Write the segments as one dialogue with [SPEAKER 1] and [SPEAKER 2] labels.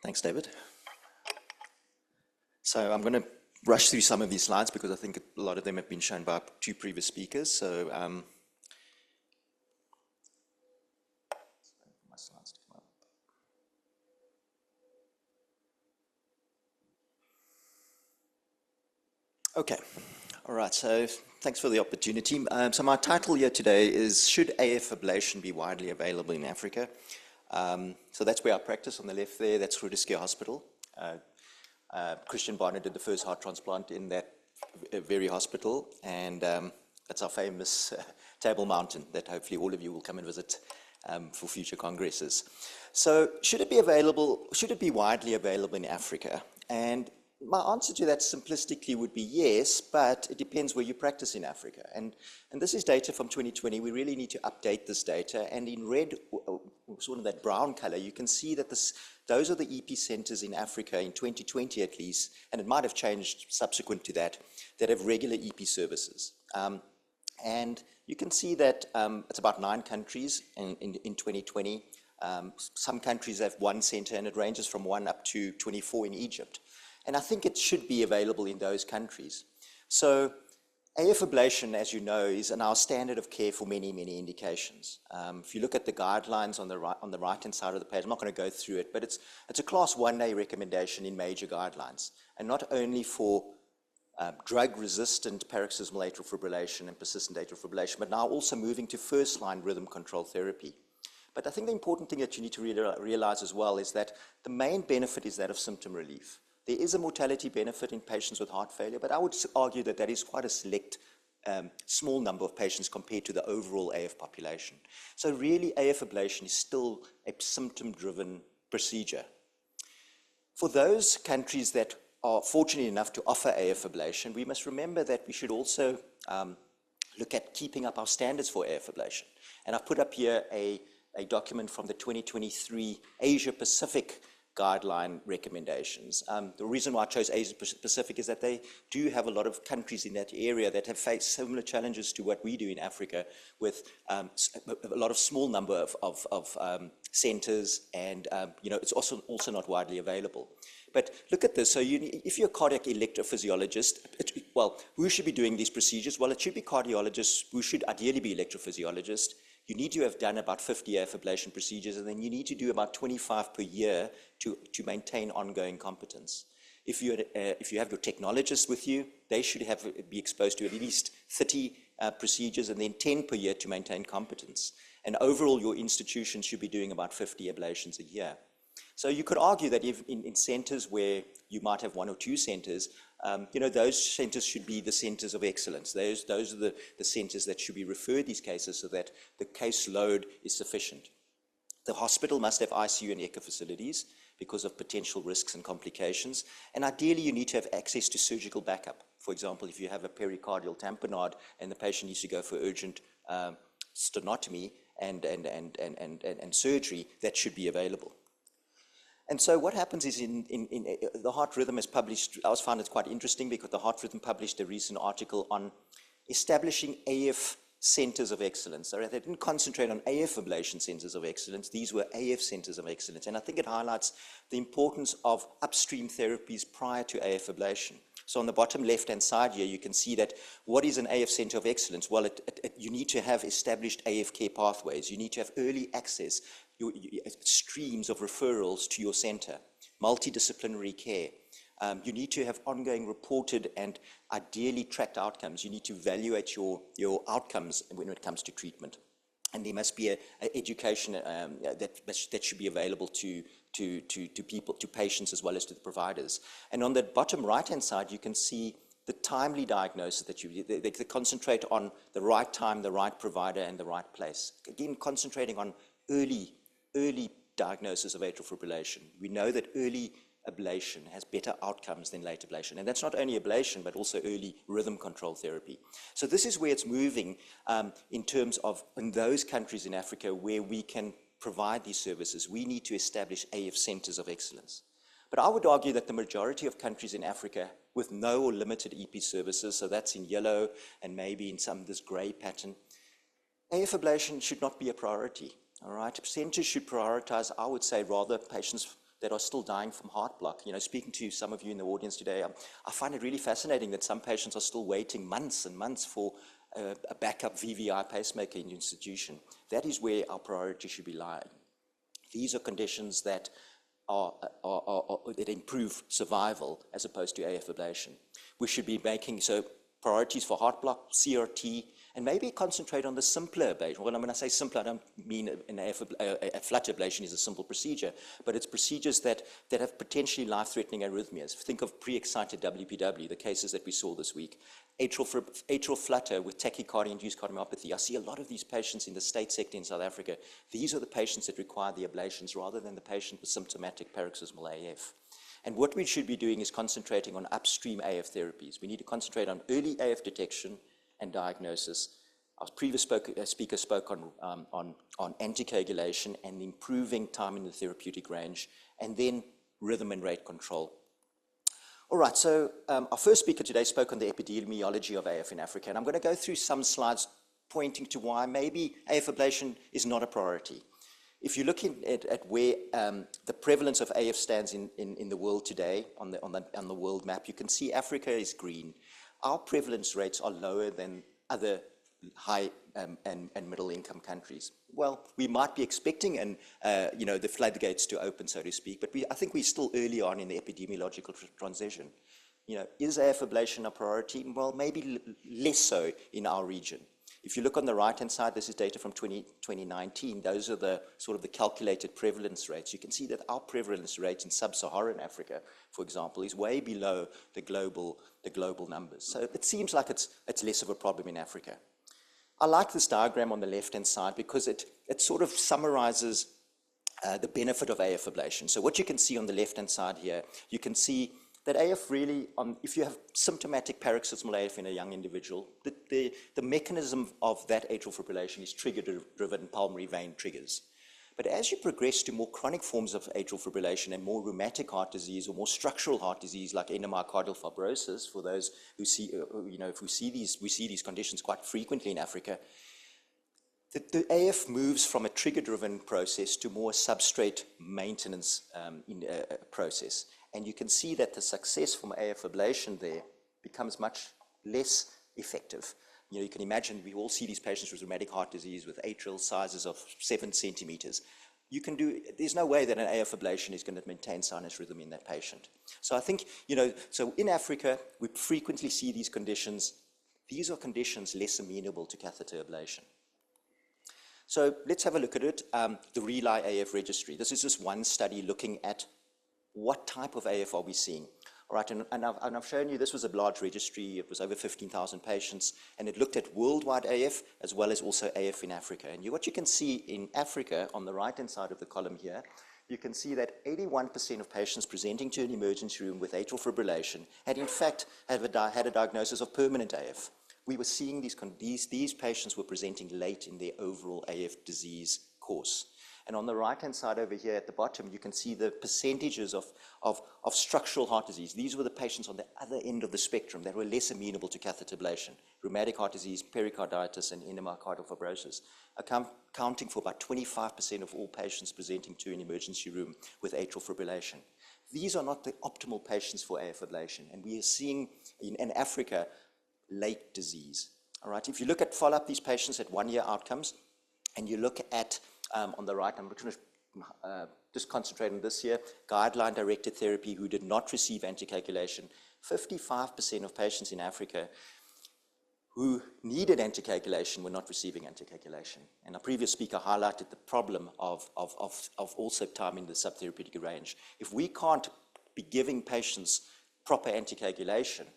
[SPEAKER 1] Thanks, David. So I'm going to rush through some of these slides because I think a lot of them have been shown by two previous speakers. So my slides to come up. Okay, all right, so thanks for the opportunity. So my title here today is, Should AF Ablation be Widely Available in Africa? So that's where I practice on the left there, that's Groote Hospital. Christian Barnett did the first heart transplant in that very hospital, and that's our famous Table Mountain that hopefully all of you will come and visit for future congresses. So should it be widely available in Africa? And my answer to that simplistically would be yes, but it depends where you practice in Africa. And this is data from 2020. We really need to update this data. And in red, sort of that brown color, you can see that those are the EP centers in Africa in 2020 at least, and it might have changed subsequent to that, that have regular EP services. And you can see that it's about 9 countries in 2020. Some countries have 1 center, and it ranges from 1 up to 24 in Egypt. And I think it should be available in those countries. So AF ablation, as you know, is our standard of care for many, many indications. If you look at the guidelines on the right-hand side of the page, I'm not going to go through it, but it's a class 1A recommendation in major guidelines, and not only for drug-resistant paroxysmal atrial fibrillation and persistent atrial fibrillation, but now also moving to first-line rhythm control therapy. But I think the important thing that you need to realize as well is that the main benefit is that of symptom relief. There is a mortality benefit in patients with heart failure, but I would argue that that is quite a select, small number of patients compared to the overall AF population. So really, AF ablation is still a symptom-driven procedure. For those countries that are fortunate enough to offer AF ablation, we must remember that we should also look at keeping up our standards for AF ablation. And I've put up here a document from the 2023 Asia-Pacific guideline recommendations. The reason why I chose Asia Pacific is that they do have a lot of countries in that area that have faced similar challenges to what we do in Africa, with a lot of small number of centers, and it's also not widely available. But look at this. So if you're a cardiac electrophysiologist, who should be doing these procedures? Well, it should be cardiologists who should ideally be electrophysiologists. You need to have done about 50 AF ablation procedures, and then you need to do about 25 per year to maintain ongoing competence. If you have your technologists with you, they should be exposed to at least 30 procedures, and then 10 per year to maintain competence. And overall, your institution should be doing about 50 ablations a year. So you could argue that if in centers where you might have 1 or 2 centers, those centers should be the centers of excellence. Those are the centers that should be referred these cases so that the caseload is sufficient. The hospital must have ICU and echo facilities because of potential risks and complications. And ideally, you need to have access to surgical backup. For example, if you have a pericardial tamponade and the patient needs to go for urgent stenotomy and surgery, that should be available. And so what happens is the Heart Rhythm has published, I found it quite interesting because the Heart Rhythm published a recent article on establishing AF centers of excellence. So they didn't concentrate on AF ablation centers of excellence, these were AF centers of excellence. And I think it highlights the importance of upstream therapies prior to AF ablation. So on the bottom left-hand side here, you can see that what is an AF center of excellence? Well, you need to have established AF care pathways. You need to have early access, streams of referrals to your center, multidisciplinary care. You need to have ongoing reported and ideally tracked outcomes. You need to evaluate your outcomes when it comes to treatment. And there must be an education that should be available to people, to patients, as well as to the providers. And on the bottom right-hand side, you can see the timely diagnosis that they concentrate on the right time, the right provider, and the right place. Again, concentrating on early diagnosis of atrial fibrillation. We know that early ablation has better outcomes than late ablation. And that's not only ablation, but also early rhythm control therapy. So this is where it's moving in terms of, in those countries in Africa where we can provide these services, we need to establish AF centers of excellence. But I would argue that the majority of countries in Africa with no or limited EP services, so that's in yellow and maybe in some of this gray pattern, AF ablation should not be a priority. All right, centers should prioritize, I would say, rather patients that are still dying from heart block. You know, speaking to some of you in the audience today, I find it really fascinating that some patients are still waiting months and months for a backup VVI pacemaker in the institution. That is where our priority should be lying. These are conditions that that improve survival as opposed to AF ablation. We should be making priorities for heart block, CRT, and maybe concentrate on the simpler ablation. Well, when I say simpler, I don't mean a flutter ablation is a simple procedure, but it's procedures that have potentially life-threatening arrhythmias. Think of pre-excited WPW, the cases that we saw this week. Atrial flutter with tachycardia-induced cardiomyopathy. I see a lot of these patients in the state sector in South Africa. These are the patients that require the ablations rather than the patient with symptomatic paroxysmal AF. And what we should be doing is concentrating on upstream AF therapies. We need to concentrate on early AF detection and diagnosis. Our previous speaker spoke on anticoagulation and improving time in the therapeutic range, and then rhythm and rate control. All right, so our first speaker today spoke on the epidemiology of AF in Africa, and I'm going to go through some slides pointing to why maybe AF ablation is not a priority. If you're looking at where the prevalence of AF stands in the world today, on the world map, you can see Africa is green. Our prevalence rates are lower than other high and middle income countries. Well, we might be expecting the floodgates to open, so to speak, but I think we're still early on in the epidemiological transition. You know, is AF ablation a priority? Well, maybe less so in our region. If you look on the right-hand side, this is data from 2019. Those are the sort of the calculated prevalence rates. You can see that our prevalence rate in Sub-Saharan Africa, for example, is way below the global numbers. So it seems like it's less of a problem in Africa. I like this diagram on the left-hand side because it sort of summarizes the benefit of AF ablation. So what you can see on the left-hand side here, you can see that AF really, if you have symptomatic paroxysmal AF in a young individual, the mechanism of that atrial fibrillation is trigger-driven pulmonary vein triggers. But as you progress to more chronic forms of atrial fibrillation and more rheumatic heart disease or more structural heart disease like endomyocardial fibrosis, for those who see, we see these conditions quite frequently in Africa, the AF moves from a trigger-driven process to more substrate maintenance process. And you can see that the success from AF ablation there becomes much less effective. You know, you can imagine we all see these patients with rheumatic heart disease with atrial sizes of 7 centimeters. There's no way that an AF ablation is going to maintain sinus rhythm in that patient. So I think, so in Africa, we frequently see these conditions. These are conditions less amenable to catheter ablation. So let's have a look at it. The RELY AF registry. This is just one study looking at what type of AF are we seeing. All right, and I've shown you this was a large registry. It was over 15,000 patients, and it looked at worldwide AF as well as also AF in Africa. And what you can see in Africa on the right-hand side of the column here, you can see that 81% of patients presenting to an emergency room with atrial fibrillation had in fact had a diagnosis of permanent AF. We were seeing these patients were presenting late in their overall AF disease course. And on the right-hand side over here at the bottom, you can see the percentages of structural heart disease. These were the patients on the other end of the spectrum that were less amenable to catheter ablation. Rheumatic heart disease, pericarditis, and endomyocardial fibrosis, accounting for about 25% of all patients presenting to an emergency room with atrial fibrillation. These are not the optimal patients for AF ablation, and we are seeing in Africa late disease. All right, if you look at follow-up these patients at 1-year outcomes, and you look at on the right, I'm going to just concentrate on this here, guideline-directed therapy who did not receive anticoagulation. 55% of patients in Africa who needed anticoagulation were not receiving anticoagulation. And our previous speaker highlighted the problem of also time in the subtherapeutic range. If we can't be giving patients proper anticoagulation,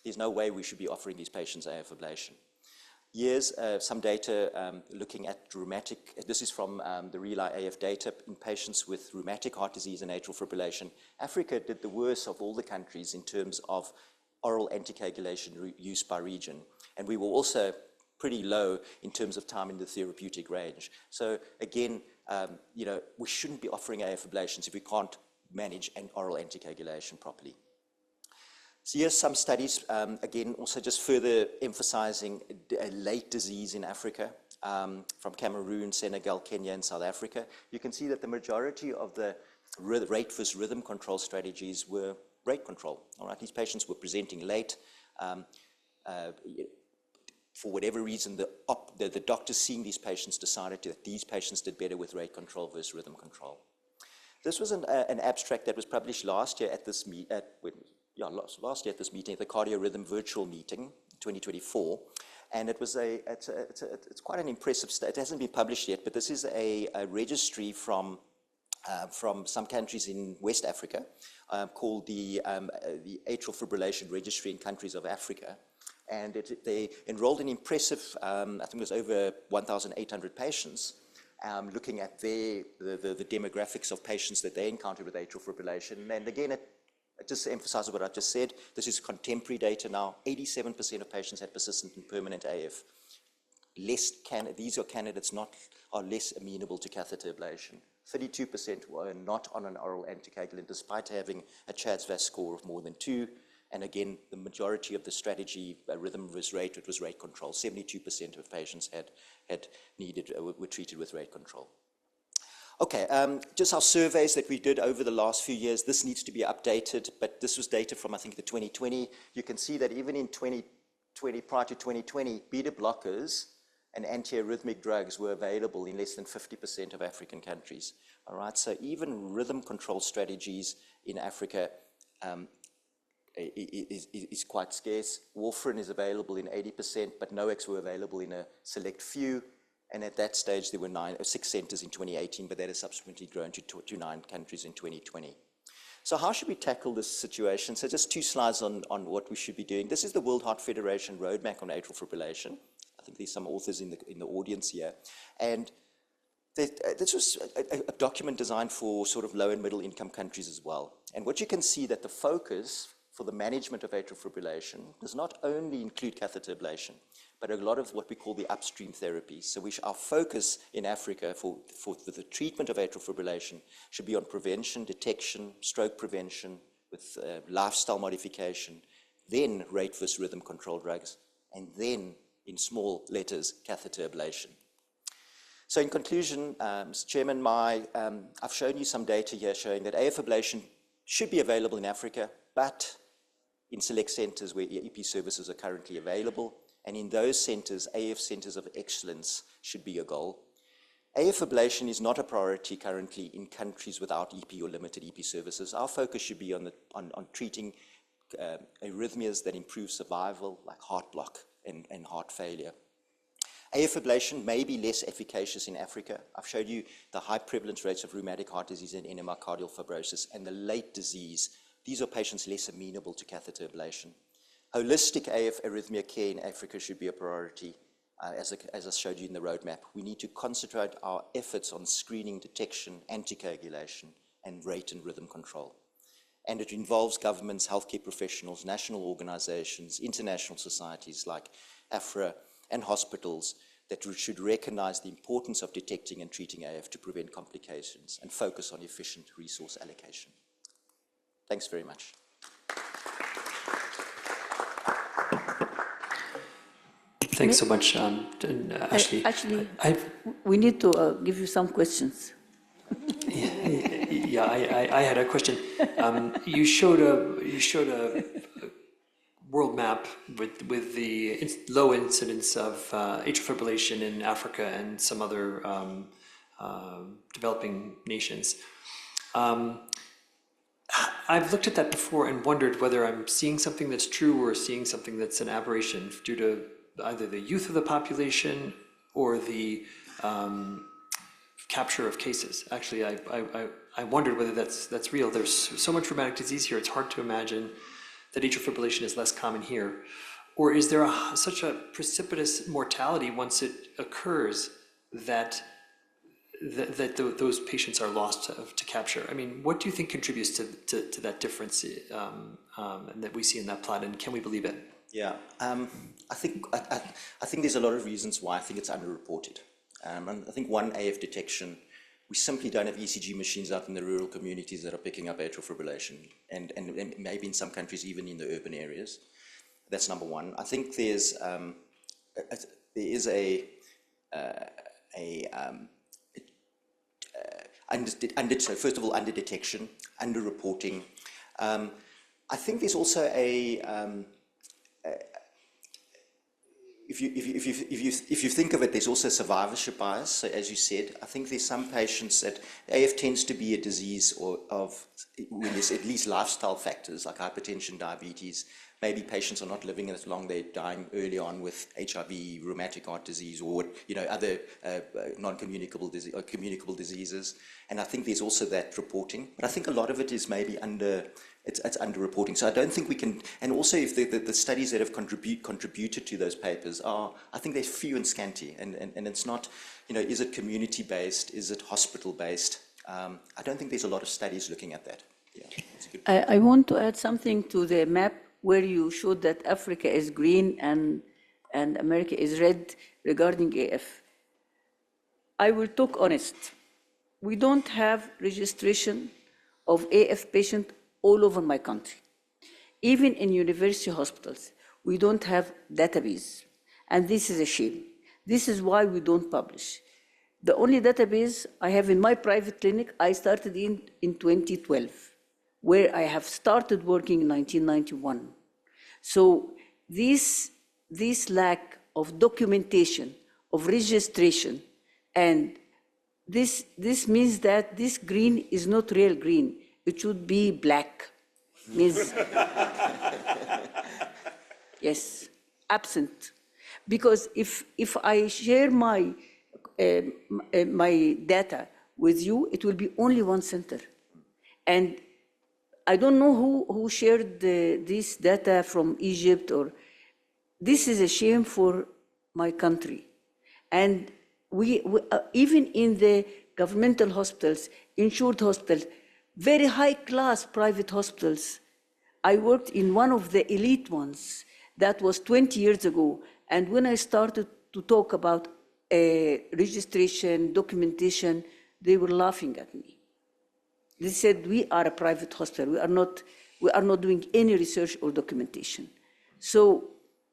[SPEAKER 1] there's no way we should be offering these patients AF ablation. Here's some data looking at rheumatic, this is from the RELY AF data in patients with rheumatic heart disease and atrial fibrillation. Africa did the worst of all the countries in terms of oral anticoagulation use by region. And we were also pretty low in terms of time in the therapeutic range. So again, we shouldn't be offering AF ablations if we can't manage an oral anticoagulation properly. So here's some studies, again, also just further emphasizing late disease in Africa, from Cameroon, Senegal, Kenya, and South Africa. You can see that the majority of the rate versus rhythm control strategies were rate control. All right, these patients were presenting late. For whatever reason, the doctors seeing these patients decided that these patients did better with rate control versus rhythm control. This was an abstract that was published last year at this last year at this meeting, at the Cardiorhythm Virtual Meeting, 2024, and it's quite an impressive study. It hasn't been published yet, but this is a registry from some countries in West Africa called the Atrial Fibrillation Registry in Countries of Africa. And they enrolled an impressive, I think it was over 1,800 patients, looking at the demographics of patients that they encountered with atrial fibrillation. And again, it just emphasizes what I just said. This is contemporary data now. 87% of patients had persistent and permanent AF. These are candidates are less amenable to catheter ablation. 32% were not on an oral anticoagulant despite having a CHA2DS2-VASc score of more than 2. And again, the majority of the strategy, rhythm versus rate, it was rate control. 72% of patients were treated with rate control. Okay, just our surveys that we did over the last few years, this needs to be updated, but this was data from, I think, the 2020. You can see that even in 2020, prior to 2020, beta blockers and antiarrhythmic drugs were available in less than 50% of African countries. All right, so even rhythm control strategies in Africa is quite scarce. Warfarin is available in 80%, but NOACs were available in a select few. And at that stage, there were 6 centers in 2018, but that has subsequently grown to 9 countries in 2020. So how should we tackle this situation? So just 2 slides on what we should be doing. This is the World Heart Federation roadmap on atrial fibrillation. I think there's some authors in the audience here. And this was a document designed for sort of low and middle income countries as well. And what you can see that the focus for the management of atrial fibrillation does not only include catheter ablation, but a lot of what we call the upstream therapies. So our focus in Africa for the treatment of atrial fibrillation should be on prevention, detection, stroke prevention, with lifestyle modification, then rate versus rhythm control drugs, and then, in small letters, catheter ablation. So in conclusion, Mr. Chairman, I've shown you some data here showing that AF ablation should be available in Africa, but in select centers where EP services are currently available. And in those centers, AF centers of excellence should be a goal. AF ablation is not a priority currently in countries without EP or limited EP services. Our focus should be on treating arrhythmias that improve survival, like heart block and heart failure. AF ablation may be less efficacious in Africa. I've showed you the high prevalence rates of rheumatic heart disease and endomyocardial fibrosis and the late disease. These are patients less amenable to catheter ablation. Holistic AF arrhythmia care in Africa should be a priority, as I showed you in the roadmap. We need to concentrate our efforts on screening, detection, anticoagulation, and rate and rhythm control. And it involves governments, healthcare professionals, national organizations, international societies like AFRA, and hospitals that should recognize the importance of detecting and treating AF to prevent complications and focus on efficient resource allocation. Thanks very much.
[SPEAKER 2] Thanks so much, Ashley.
[SPEAKER 3] Actually, we need to give you some questions.
[SPEAKER 2] Yeah, I had a question. You showed a world map with the low incidence of atrial fibrillation in Africa and some other developing nations. I've looked at that before and wondered whether I'm seeing something that's true or seeing something that's an aberration due to either the youth of the population or the capture of cases. Actually, I wondered whether that's real. There's so much rheumatic disease here, it's hard to imagine that atrial fibrillation is less common here. Or is there such a precipitous mortality once it occurs that those patients are lost to capture? I mean, what do you think contributes to that difference that we see in that plot, and can we believe it?
[SPEAKER 1] Yeah, I think there's a lot of reasons why I think it's underreported. And I think one, AF detection. We simply don't have ECG machines out in the rural communities that are picking up atrial fibrillation, and maybe in some countries even in the urban areas. That's number one. I think there is So first of all, under detection, under reporting. I think there's also if you think of it, there's also survivorship bias. So as you said, I think there's some patients that AF tends to be a disease when there's at least lifestyle factors like hypertension, diabetes. Maybe patients are not living as long; they're dying early on with HIV, rheumatic heart disease, or other non-communicable disease, or communicable diseases. And I think there's also that reporting. But I think a lot of it is maybe it's under-reporting. So I don't think we can, and also if the studies that have contributed to those papers I think they're few and scanty, and it's not, is it community-based, is it hospital-based? I don't think there's a lot of studies looking at that. Yeah, that's a good point.
[SPEAKER 3] I want to add something to the map where you showed that Africa is green and America is red regarding AF. I will talk honest. We don't have registration of AF patient all over my country. Even in university hospitals, we don't have database. And this is a shame. This is why we don't publish. The only database I have in my private clinic, I started in 2012, where I have started working in 1991. So this lack of documentation, of registration, and this means that this green is not real green. It should be black. Means yes, absent. Because if I share my data with you, it will be only one center. And I don't know who shared this data from Egypt, or this is a shame for my country. And we even in the governmental hospitals, insured hospitals, very high-class private hospitals. I worked in one of the elite ones. That was 20 years ago. And when I started to talk about registration, documentation, they were laughing at me. They said, we are a private hospital. We are not doing any research or documentation. So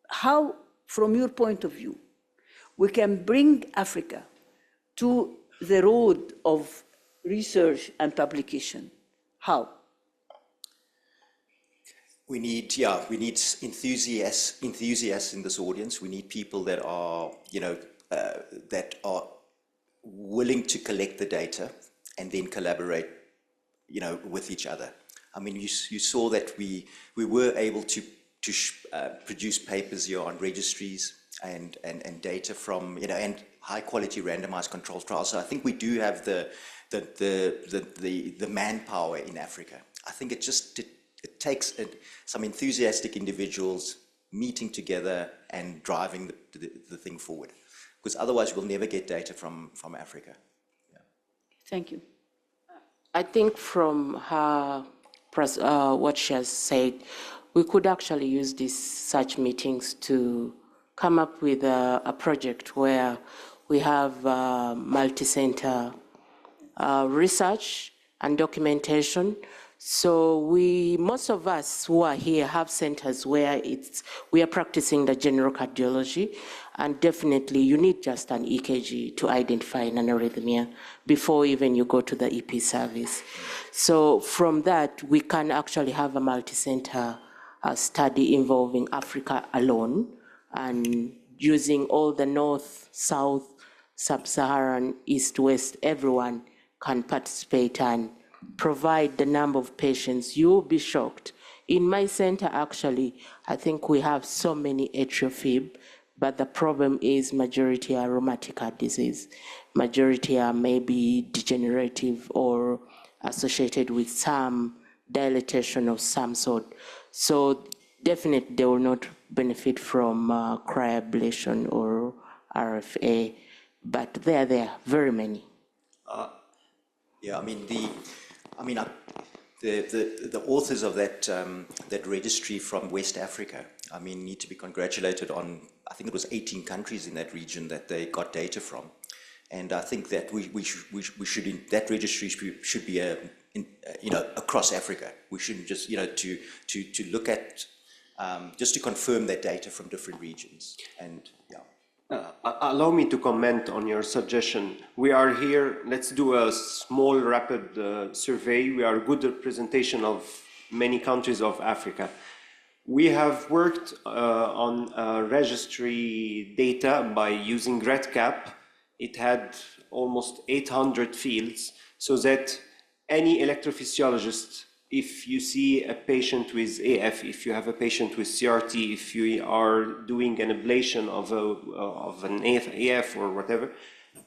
[SPEAKER 3] how, from your point of view, we can bring Africa to the road of research and publication? How?
[SPEAKER 1] We need enthusiasts in this audience. We need people that are, that are willing to collect the data and then collaborate, with each other. I mean, you saw that we were able to produce papers here on registries and data from, and high quality randomized controlled trials. So I think we do have the manpower in Africa. I think it takes some enthusiastic individuals meeting together and driving the thing forward, because otherwise we'll never get data from Africa. Yeah.
[SPEAKER 3] Thank you.
[SPEAKER 4] I think from her, what she has said, we could actually use such meetings to come up with a project where we have multi-center research and documentation. So most of us who are here have centers where we are practicing the general cardiology, and definitely you need just an EKG to identify an arrhythmia before even you go to the EP service. So from that, we can actually have a multi-center study involving Africa alone, and using all the north, south, Sub-Saharan, east, west, everyone can participate and provide the number of patients. You'll be shocked. In my center, actually, I think we have so many atrial fib, but the problem is majority are rheumatic heart disease. Majority are maybe degenerative or associated with some dilatation of some sort. So definitely they will not benefit from cryoablation or RFA, but there are very many.
[SPEAKER 1] Yeah, the authors of that registry from West Africa, need to be congratulated on. I think it was 18 countries in that region that they got data from, and I think that we should that registry should be across Africa. We shouldn't just to look at just to confirm that data from different regions, and yeah.
[SPEAKER 5] Allow me to comment on your suggestion. We are here, let's do a small rapid survey. We are a good representation of many countries of Africa. We have worked on registry data by using RedCap. It had almost 800 fields, so that any electrophysiologist, if you see a patient with AF, if you have a patient with CRT, if you are doing an ablation of an AF or whatever,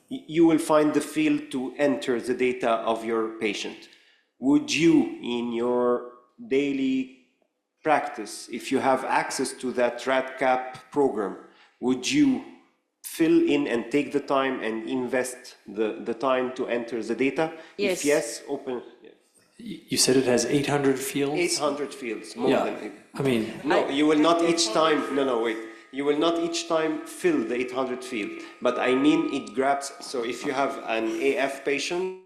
[SPEAKER 5] you will find the field to enter the data of your patient. Would you, in your daily practice, if you have access to that RedCap program, would you fill in and take the time and invest the time to enter the data?
[SPEAKER 3] Yes.
[SPEAKER 5] If yes, open.
[SPEAKER 2] You said it has 800 fields?
[SPEAKER 5] 800 fields, more
[SPEAKER 2] Yeah,
[SPEAKER 5] than.
[SPEAKER 2] I mean,
[SPEAKER 5] No, you will not each time, no, wait. You will not each time fill the 800 field, but I mean it grabs, so if you have an AF patient,